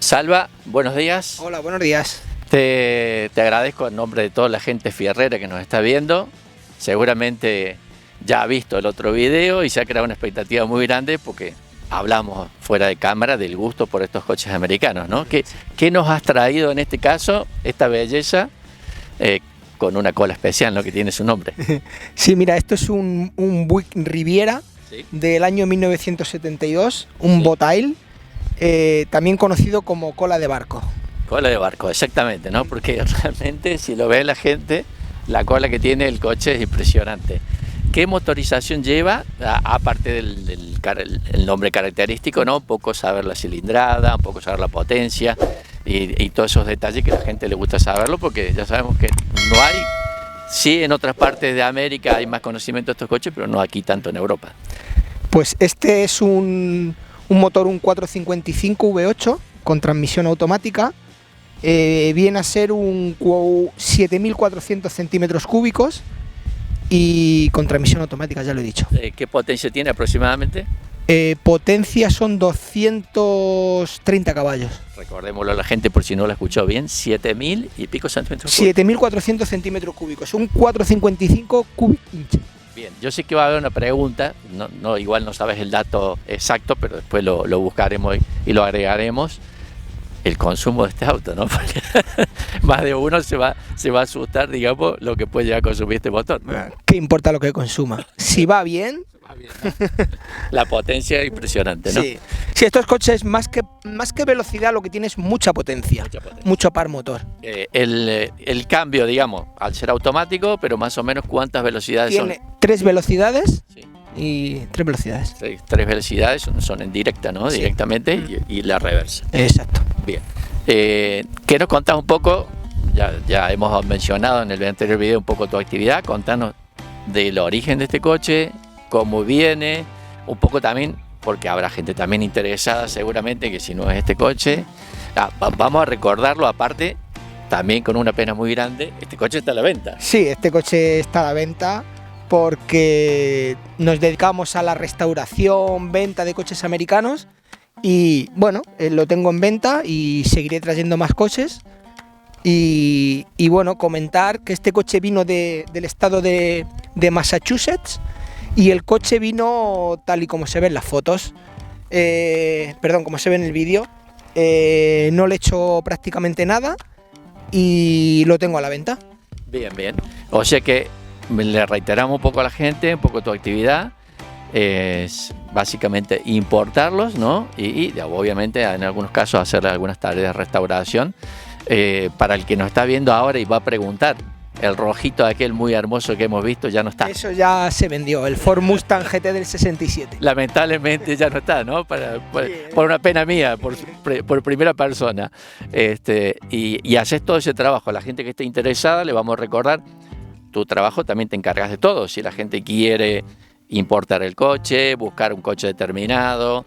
Salva, buenos días. Hola, buenos días. Te agradezco en nombre de toda la gente fierrera que nos está viendo. Seguramente ya ha visto el otro video y se ha creado una expectativa muy grande porque hablamos fuera de cámara del gusto por estos coches americanos, ¿no? ¿Qué nos has traído en este caso, esta belleza, con una cola especial, ¿no? Que tiene su nombre? Sí, mira, esto es un Buick Riviera, ¿sí?, del año 1972, un, sí, Botail, también conocido como cola de barco. Cola de barco, exactamente, ¿no? Porque realmente, si lo ve la gente, la cola que tiene el coche es impresionante. ¿Qué motorización lleva? Aparte del nombre característico, ¿no? Un poco saber la cilindrada, un poco saber la potencia y todos esos detalles que a la gente le gusta saberlo, porque ya sabemos que no hay, sí, en otras partes de América hay más conocimiento de estos coches, pero no aquí tanto en Europa. Pues este es un motor, un 455 V8 con transmisión automática. Viene a ser un 7.400 centímetros cúbicos y con transmisión automática, ya lo he dicho. ¿Qué potencia tiene aproximadamente? Potencia son 230 caballos. Recordémoslo a la gente por si no lo escuchó bien, 7.000 y pico centímetros cúbicos. 7.400 centímetros cúbicos, un 455 cubic inch. Bien, yo sé que va a haber una pregunta, igual no sabes el dato exacto, pero después lo buscaremos y lo agregaremos. El consumo de este auto, ¿no? Porque más de uno se va a asustar, digamos, lo que puede llegar a consumir este motor. ¿Qué importa lo que consuma? Si va bien... Va bien, ¿no? La potencia es impresionante, ¿no? Sí, sí, estos coches más que velocidad lo que tiene es mucha potencia, mucho par motor. El cambio, digamos, al ser automático, pero más o menos ¿cuántas velocidades son? Tiene 3 velocidades. Sí. Y 3 velocidades. Sí, 3 velocidades son en directa, ¿no? Sí. Directamente y la reversa. Exacto. Bien. ¿Qué nos contás un poco? Ya hemos mencionado en el anterior video un poco tu actividad. Contanos del origen de este coche, cómo viene, un poco también, porque habrá gente también interesada seguramente que si no es este coche. Vamos a recordarlo aparte, también con una pena muy grande, este coche está a la venta. Sí, este coche está a la venta porque nos dedicamos a la restauración, venta de coches americanos y bueno, lo tengo en venta y seguiré trayendo más coches y bueno, comentar que este coche vino del estado de Massachusetts y el coche vino tal y como se ve en las fotos, como se ve en el vídeo, no le he hecho prácticamente nada y lo tengo a la venta. Bien, bien, o sea que le reiteramos un poco a la gente, un poco tu actividad, es básicamente importarlos, ¿no? Y obviamente en algunos casos hacer algunas tareas de restauración. Para el que nos está viendo ahora y va a preguntar, el rojito aquel muy hermoso que hemos visto ya no está. Eso ya se vendió, el Ford Mustang GT del 67. Lamentablemente ya no está, ¿no? Por una pena mía, por primera persona. Y haces todo ese trabajo. A la gente que esté interesada le vamos a recordar, tu trabajo también te encargas de todo. Si la gente quiere importar el coche, buscar un coche determinado,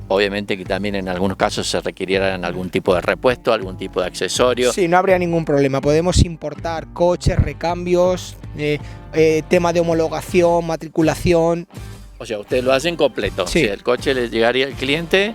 obviamente que también en algunos casos se requirieran algún tipo de repuesto, algún tipo de accesorio. Sí, no habría ningún problema. Podemos importar coches, recambios, tema de homologación, matriculación. O sea, ustedes lo hacen completo. Sí. O sea, el coche le llegaría al cliente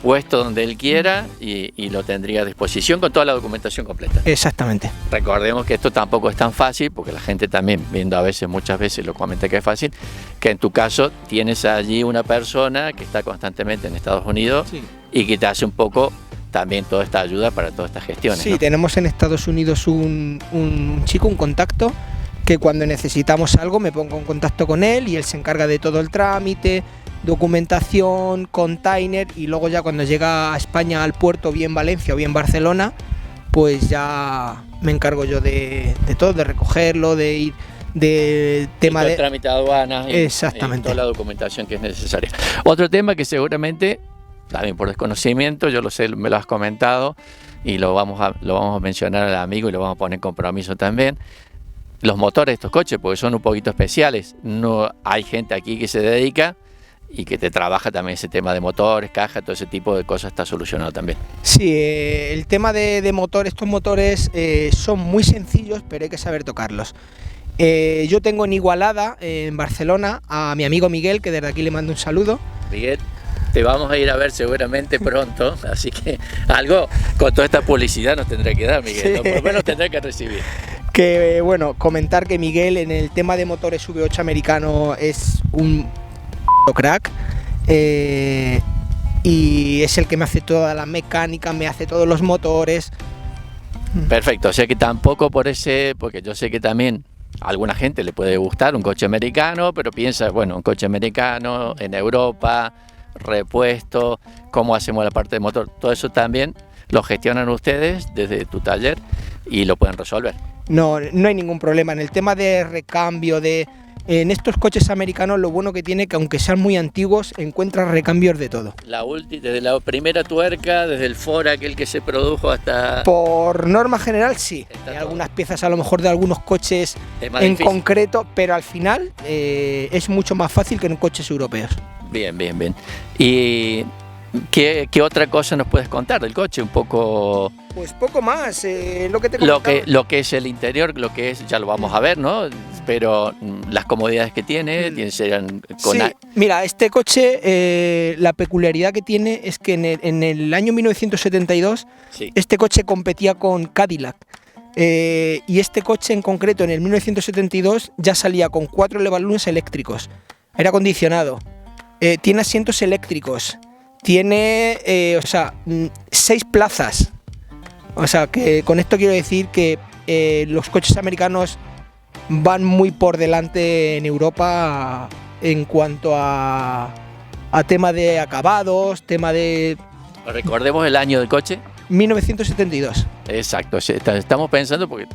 puesto donde él quiera y lo tendría a disposición con toda la documentación completa. Exactamente. Recordemos que esto tampoco es tan fácil, porque la gente también, viendo muchas veces lo comenta que es fácil, que en tu caso tienes allí una persona que está constantemente en Estados Unidos, sí, y que te hace un poco también toda esta ayuda para todas estas gestiones. Sí, ¿no? Tenemos en Estados Unidos un chico, un contacto, que cuando necesitamos algo me pongo en contacto con él y él se encarga de todo el trámite, documentación, container, y luego ya cuando llega a España al puerto, bien Valencia o bien Barcelona, pues ya me encargo yo de todo, de recogerlo, de ir, de tema de trámite de aduanas. Exactamente. Y toda la documentación que es necesaria. Otro tema que seguramente, también por desconocimiento, yo lo sé, me lo has comentado y lo vamos a mencionar al amigo y lo vamos a poner en compromiso también. Los motores de estos coches, porque son un poquito especiales. No hay gente aquí que se dedica y que te trabaja también ese tema de motores, caja, todo ese tipo de cosas está solucionado también. Sí, el tema de motor, estos motores son muy sencillos, pero hay que saber tocarlos. Yo tengo en Igualada, en Barcelona, a mi amigo Miguel, que desde aquí le mando un saludo. Miguel. te vamos a ir a ver seguramente pronto, así que algo con toda esta publicidad nos tendrá que dar, Miguel, sí. Por lo menos tendrá que recibir. Que bueno, comentar que Miguel en el tema de motores V8 americano es un crack, y es el que me hace toda la mecánica, me hace todos los motores. Perfecto, o sea que tampoco porque yo sé que también a alguna gente le puede gustar un coche americano, pero piensa, bueno, un coche americano en Europa, repuesto, cómo hacemos la parte de motor, todo eso también lo gestionan ustedes desde tu taller y lo pueden resolver. No hay ningún problema. En el tema de recambio, en estos coches americanos lo bueno que tiene que aunque sean muy antiguos, encuentras recambios de todo. Desde la primera tuerca, desde el FOR aquel que se produjo hasta... Por norma general sí, hay algunas piezas a lo mejor de algunos coches en difícil. Concreto, pero al final es mucho más fácil que en coches europeos. Bien. ¿Y qué otra cosa nos puedes contar del coche? Un poco... Pues poco más, lo que te comentaba. Lo que es el interior, lo que es, ya lo vamos a ver, ¿no? Pero las comodidades que tiene, serán con... Sí, mira, este coche, la peculiaridad que tiene es que en el año 1972, sí, este coche competía con Cadillac. Y este coche en concreto, en el 1972, ya salía con 4 elevalunes eléctricos, aire acondicionado, tiene asientos eléctricos, tiene 6 plazas. O sea, que con esto quiero decir que los coches americanos van muy por delante en Europa en cuanto a tema de acabados, tema de... Recordemos el año del coche. 1972. Exacto, estamos pensando, porque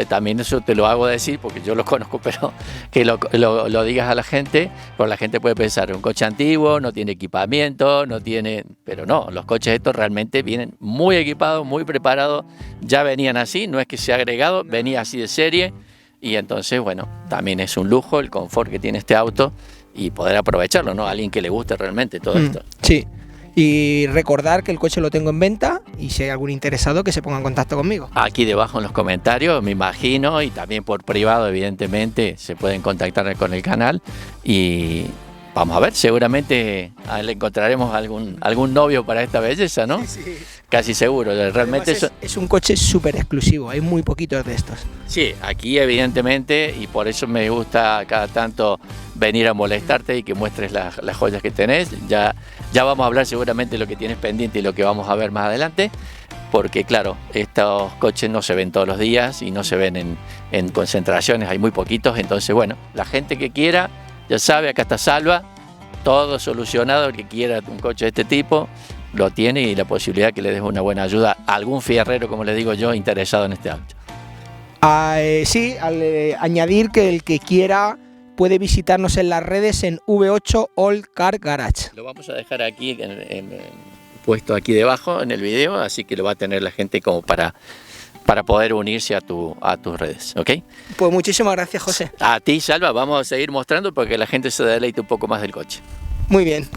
también eso te lo hago decir porque yo lo conozco, pero que lo digas a la gente, porque la gente puede pensar, un coche antiguo, no tiene equipamiento, pero no, los coches estos realmente vienen muy equipados, muy preparados, ya venían así, no es que se ha agregado, venía así de serie, y entonces, bueno, también es un lujo el confort que tiene este auto y poder aprovecharlo, ¿no? A alguien que le guste realmente todo esto. Sí. Y recordar que el coche lo tengo en venta y si hay algún interesado que se ponga en contacto conmigo. Aquí debajo en los comentarios, me imagino, y también por privado, evidentemente, se pueden contactar con el canal y vamos a ver, seguramente le encontraremos algún novio para esta belleza, ¿no? Sí. Casi seguro, realmente es un coche súper exclusivo, hay muy poquitos de estos. Sí, aquí evidentemente, y por eso me gusta cada tanto venir a molestarte y que muestres las joyas que tenés. Ya vamos a hablar seguramente de lo que tienes pendiente y lo que vamos a ver más adelante, porque claro, estos coches no se ven todos los días y no se ven en concentraciones, hay muy poquitos, entonces bueno, la gente que quiera, ya sabe, acá está Salva, todo solucionado, el que quiera un coche de este tipo, lo tiene y la posibilidad que le des una buena ayuda a algún fierrero, como le digo yo, interesado en este auto. Sí, añadir que el que quiera puede visitarnos en las redes en V8 All Car Garage. Lo vamos a dejar aquí puesto aquí debajo en el video, así que lo va a tener la gente como para poder unirse a tus redes, ¿ok? Pues muchísimas gracias, José. A ti, Salva, vamos a seguir mostrando porque la gente se deleite un poco más del coche. Muy bien.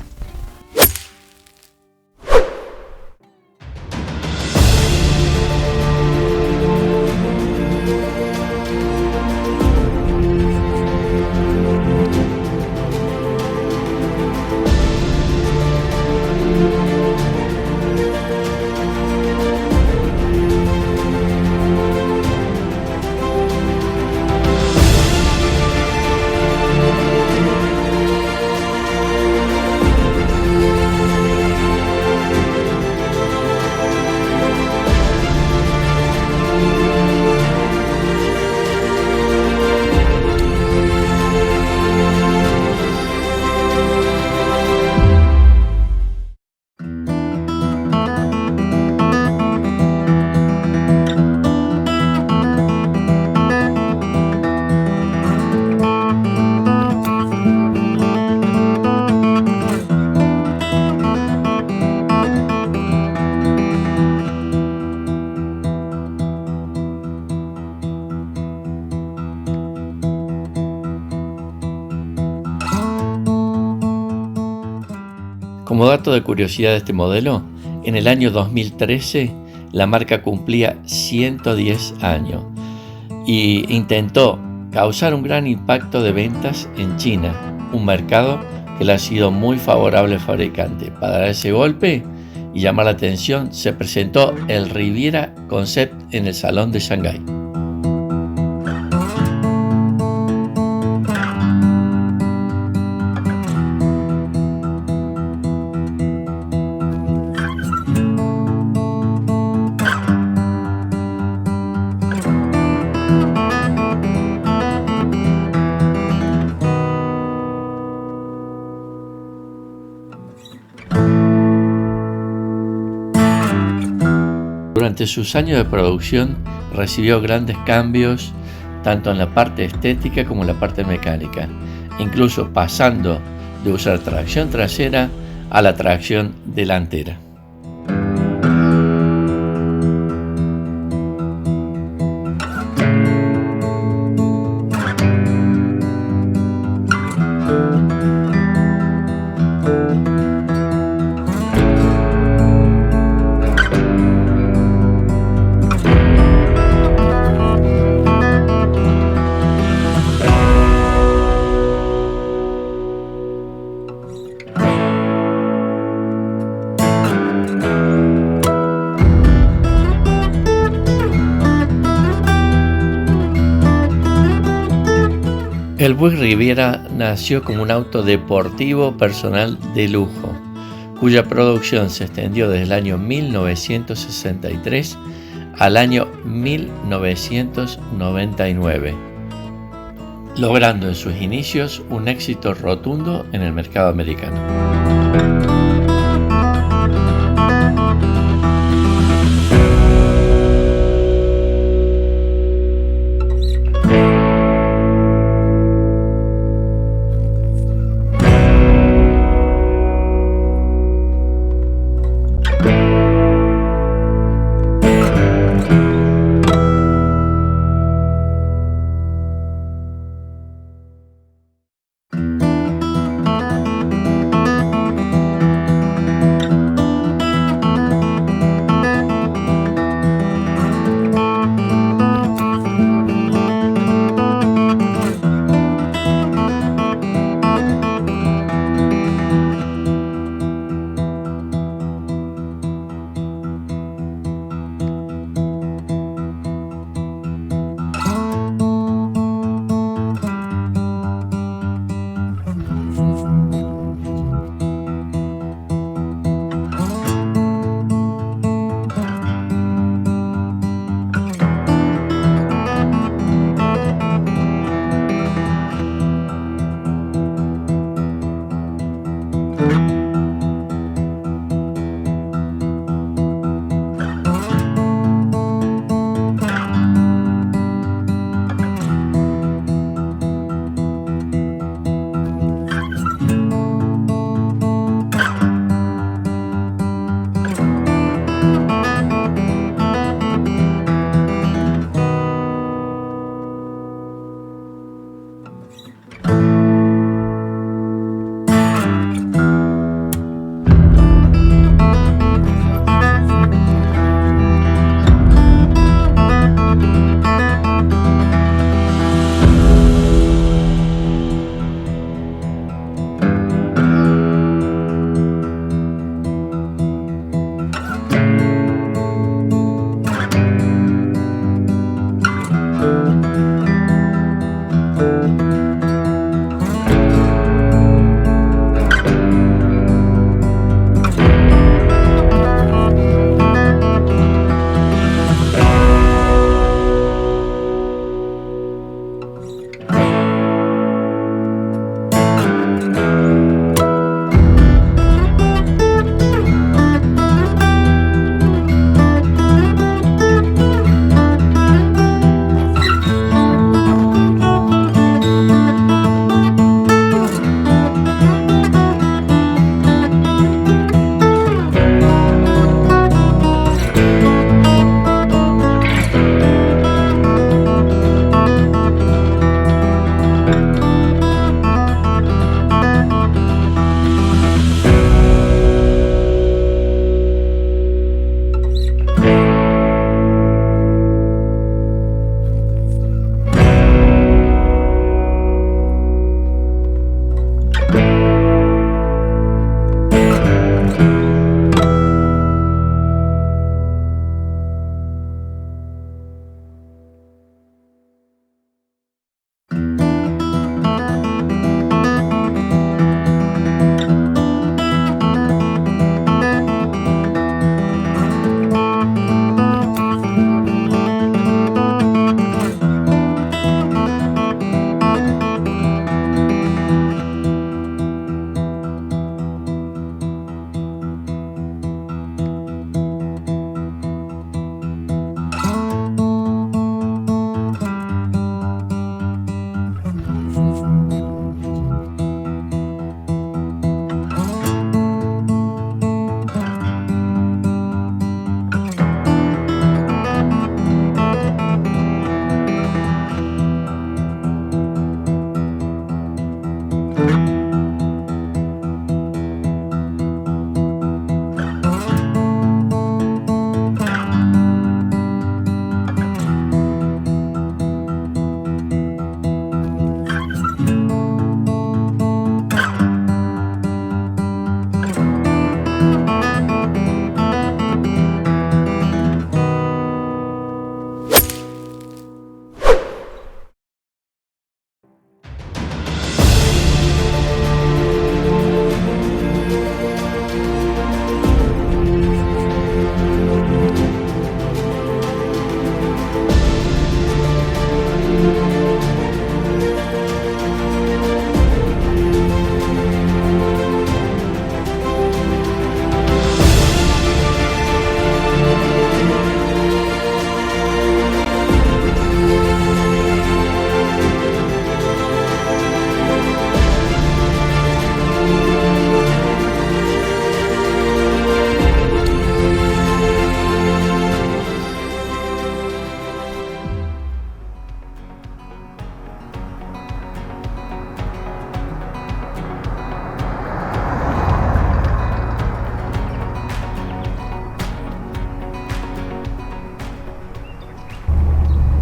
Como dato de curiosidad de este modelo, en el año 2013 la marca cumplía 110 años y intentó causar un gran impacto de ventas en China, un mercado que le ha sido muy favorable al fabricante. Para dar ese golpe y llamar la atención, se presentó el Riviera Concept en el Salón de Shanghái. Durante sus años de producción recibió grandes cambios tanto en la parte estética como en la parte mecánica, incluso pasando de usar tracción trasera a la tracción delantera. El Buick Riviera nació como un auto deportivo personal de lujo, cuya producción se extendió desde el año 1963 al año 1999, logrando en sus inicios un éxito rotundo en el mercado americano.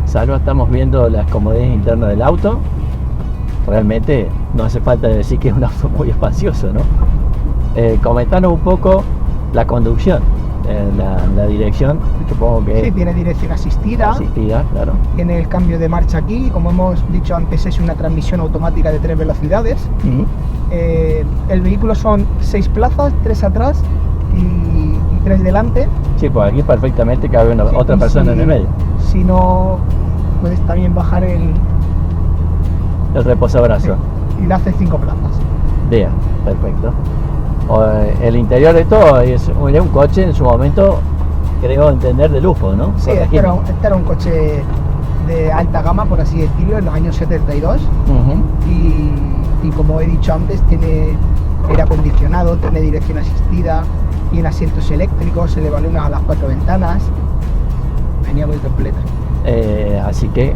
Salva, estamos viendo las comodidades internas del auto. Realmente no hace falta decir que es un auto muy espacioso, ¿no? Comentanos un poco la conducción, la dirección, supongo que... Sí, tiene dirección asistida. Asistida, claro. Tiene el cambio de marcha aquí, como hemos dicho antes, es una transmisión automática de 3 velocidades. Uh-huh. El vehículo son 6 plazas, 3 atrás y 3 delante. Sí, pues aquí perfectamente cabe otra persona en el medio. Si no, puedes también bajar el reposabrazo. Sí, y le hace 5 plazas. Bien, perfecto. El interior de todo es un coche en su momento, creo entender, de lujo, ¿no? Sí, este era un coche de alta gama, por así decirlo, en los años 72. Uh-huh. Y como he dicho antes, tiene aire acondicionado, tiene dirección asistida, tiene asientos eléctricos, se le vale a las 4 ventanas. Venía muy completa. Así que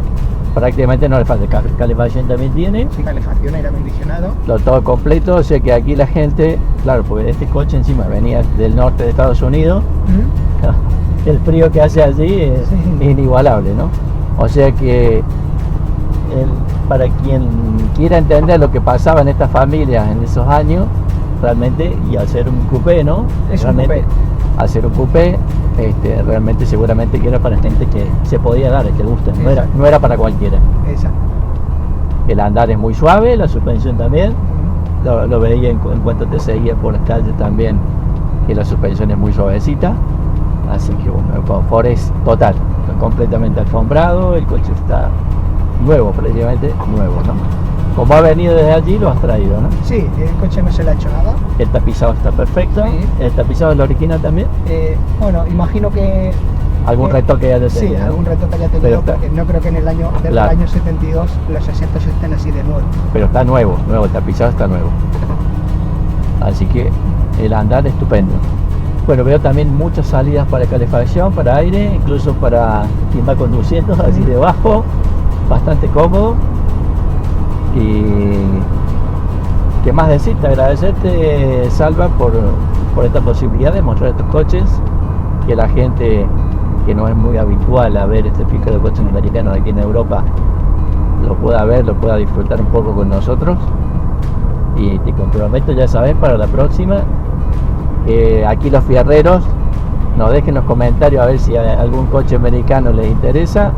prácticamente no le falta. Calefacción también tiene. Sí, calefacción, aire acondicionado. Todo completo, o sea que aquí la gente, claro, porque este coche encima venía del norte de Estados Unidos. ¿Mm? El frío que hace allí es inigualable, ¿no? O sea que para quien quiera entender lo que pasaba en estas familias en esos años, realmente, y hacer un coupé, ¿no? Es realmente, un coupé. Hacer un coupé, realmente seguramente que era para gente que se podía dar, que guste, no era para cualquiera. Exacto. El andar es muy suave, la suspensión también, lo veía en cuanto te seguía por las calles también, que la suspensión es muy suavecita, así que bueno, el confort es total, completamente alfombrado, el coche está nuevo, prácticamente nuevo, ¿no? Como ha venido desde allí, lo has traído, ¿no? Sí, el coche no se le ha hecho nada. El tapizado está perfecto. Sí. ¿El tapizado es el original también? Bueno, imagino que... ¿Algún retoque ya tenido? Sí, algún retoque ya tenido, porque no creo que en el año, desde el año 72 los asientos estén así de nuevo. Pero está nuevo, el tapizado está nuevo. Así que el andar estupendo. Bueno, veo también muchas salidas para calefacción, para aire, incluso para quien va conduciendo, así debajo, bastante cómodo. Y qué más decirte, agradecerte, Salva, por esta posibilidad de mostrar estos coches, que la gente que no es muy habitual a ver este pico de coches americanos aquí en Europa lo pueda ver, lo pueda disfrutar un poco con nosotros. Y te comprometo, ya sabes, para la próxima, aquí los fierreros nos dejen los comentarios a ver si a algún coche americano les interesa.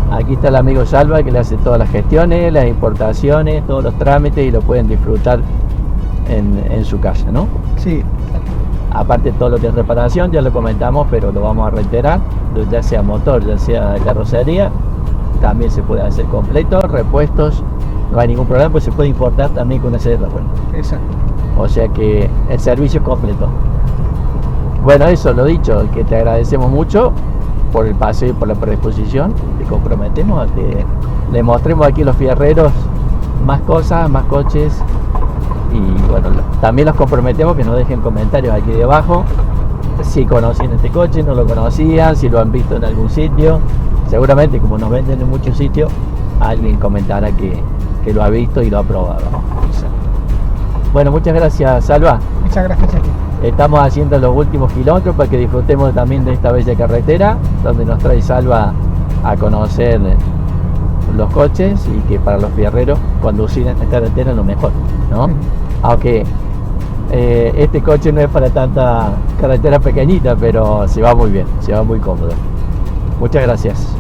Aquí está el amigo Salva, que le hace todas las gestiones, las importaciones, todos los trámites, y lo pueden disfrutar en su casa, ¿no? Sí. Aparte todo lo que es reparación, ya lo comentamos, pero lo vamos a reiterar, ya sea motor, ya sea carrocería, también se puede hacer completo, repuestos, no hay ningún problema, pues se puede importar también con una serie de repuestos. Exacto. O sea que el servicio es completo. Bueno, eso, lo dicho, que te agradecemos mucho por el paseo y por la predisposición. Te comprometemos a que le mostremos aquí a los fierreros más cosas, más coches, y bueno, también los comprometemos que nos dejen comentarios aquí debajo si conocían este coche, no lo conocían, si lo han visto en algún sitio. Seguramente, como nos venden en muchos sitios, alguien comentará que lo ha visto y lo ha probado. Bueno, muchas gracias, Salva. Muchas gracias a ti. Estamos haciendo los últimos kilómetros para que disfrutemos también de esta bella carretera, donde nos trae Salva a conocer los coches, y que para los fierreros conducir en esta carretera es lo mejor, ¿no? Aunque este coche no es para tanta carretera pequeñita, pero se va muy bien, se va muy cómodo. Muchas gracias.